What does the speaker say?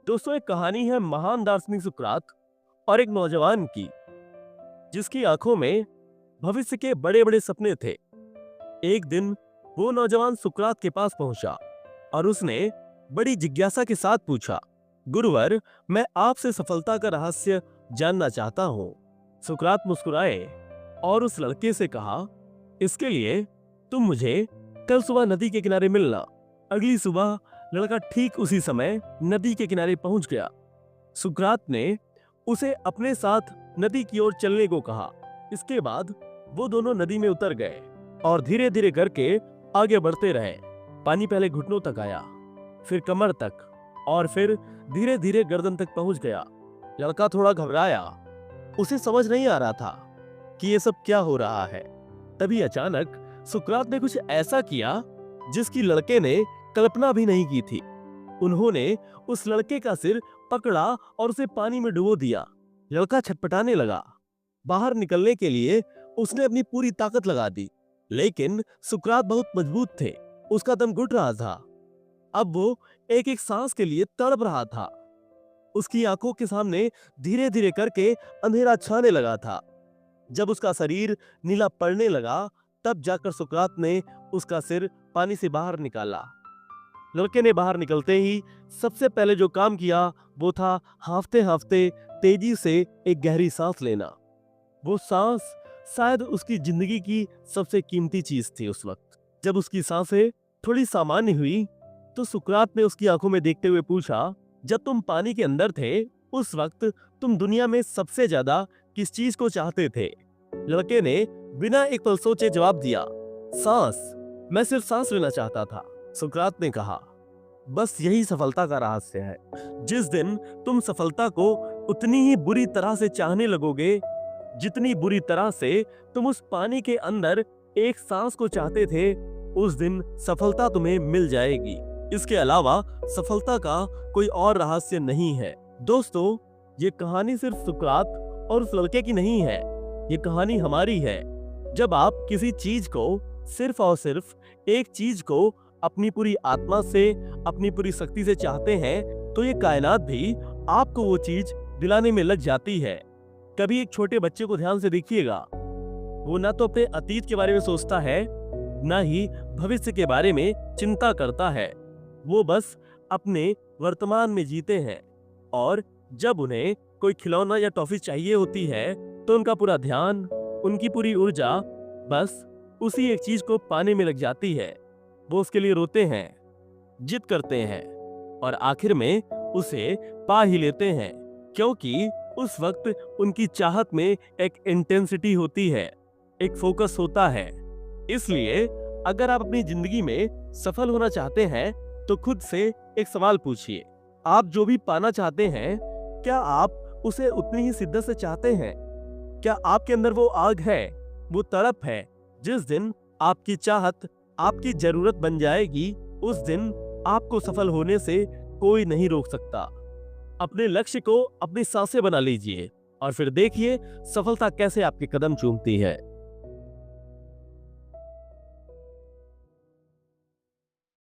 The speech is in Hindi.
दोस्तों, एक कहानी है महान दार्शनिक सुकरात और एक नौजवान की, जिसकी आंखों में भविष्य के बड़े बड़े सपने थे। एक दिन वो नौजवान सुकरात के पास पहुंचा और उसने बड़ी जिज्ञासा के साथ पूछा, गुरुवर, मैं आपसे सफलता का रहस्य जानना चाहता हूं। सुकरात मुस्कुराए और उस लड़के से कहा, इसके लिए तुम मुझे कल सुबह नदी के किनारे मिलना। अगली सुबह लड़का ठीक उसी समय नदी के किनारे पहुंच गया। सुकरात ने उसे अपने साथ नदी की ओर चलने को कहा। इसके बाद वो दोनों नदी में उतर गए और धीरे धीरे करके आगे बढ़ते रहे। पानी पहले घुटनों तक आया, फिर कमर तक और फिर धीरे धीरे गर्दन तक पहुंच गया। लड़का थोड़ा घबराया, उसे समझ नहीं आ रहा था कि ये सब क्या हो रहा है। तभी अचानक सुकरात ने कुछ ऐसा किया जिसकी लड़के ने कल्पना भी नहीं की थी। उन्होंने उस लड़के का सिर पकड़ा और उसे पानी में डुबो दिया। लड़का छटपटाने लगा। बाहर निकलने के लिए उसने अपनी पूरी ताकत लगा दी, लेकिन सुकरात बहुत मजबूत थे। उसका दम घुट रहा था। अब वो एक एक सांस के लिए तड़प रहा था। उसकी आंखों के सामने धीरे धीरे करके अंधेरा छाने लगा था। जब उसका शरीर नीला पड़ने लगा, तब जाकर सुकरात ने उसका सिर पानी से बाहर निकाला। लड़के ने बाहर निकलते ही सबसे पहले जो काम किया वो था हांफते हांफते तेजी से एक गहरी सांस लेना। वो सांस शायद उसकी जिंदगी की सबसे कीमती चीज थी। उस वक्त जब उसकी सांसें थोड़ी सामान्य हुई तो सुकरात ने उसकी आंखों में देखते हुए पूछा, जब तुम पानी के अंदर थे उस वक्त तुम दुनिया में सबसे ज्यादा किस चीज को चाहते थे? लड़के ने बिना एक पल सोचे जवाब दिया, सांस। मैं सिर्फ सांस लेना चाहता था। सुकरात ने कहा, बस यही सफलता का रहस्य है। जिस दिन तुम सफलता को उतनी ही बुरी तरह से चाहने लगोगे जितनी बुरी तरह से तुम उस पानी के अंदर एक सांस को चाहते थे, उस दिन सफलता तुम्हें मिल जाएगी। इसके अलावा सफलता का कोई और रहस्य नहीं है। दोस्तों, ये कहानी सिर्फ सुकरात और उस लड़के की नहीं है, ये कहानी हमारी है। जब आप किसी चीज को सिर्फ और सिर्फ एक चीज को अपनी पूरी आत्मा से, अपनी पूरी शक्ति से चाहते हैं, तो ये कायनात भी आपको वो चीज दिलाने में लग जाती है। कभी एक छोटे बच्चे को ध्यान से देखिएगा, वो ना तो अपने अतीत के बारे में सोचता है, ना ही भविष्य के बारे में चिंता करता है। वो बस अपने वर्तमान में जीते हैं और जब उन्हें कोई खिलौना या टॉफी चाहिए होती है तो उनका पूरा ध्यान, उनकी पूरी ऊर्जा बस उसी एक चीज को पाने में लग जाती है। वो उसके लिए रोते हैं, जिद करते हैं और आखिर में उसे पा ही लेते हैं, क्योंकि उस वक्त उनकी चाहत में एक इंटेंसिटी होती है, एक फोकस होता है। इसलिए अगर आप अपनी जिंदगी में सफल होना चाहते हैं तो खुद से एक सवाल पूछिए, आप जो भी पाना चाहते हैं, क्या आप उसे उतनी ही शिद्दत से चाहते हैं? क्या आपके अंदर वो आग है, वो तड़प है? जिस दिन आपकी चाहत आपकी जरूरत बन जाएगी, उस दिन आपको सफल होने से कोई नहीं रोक सकता। अपने लक्ष्य को अपनी सांसें बना लीजिए और फिर देखिए सफलता कैसे आपके कदम चूमती है।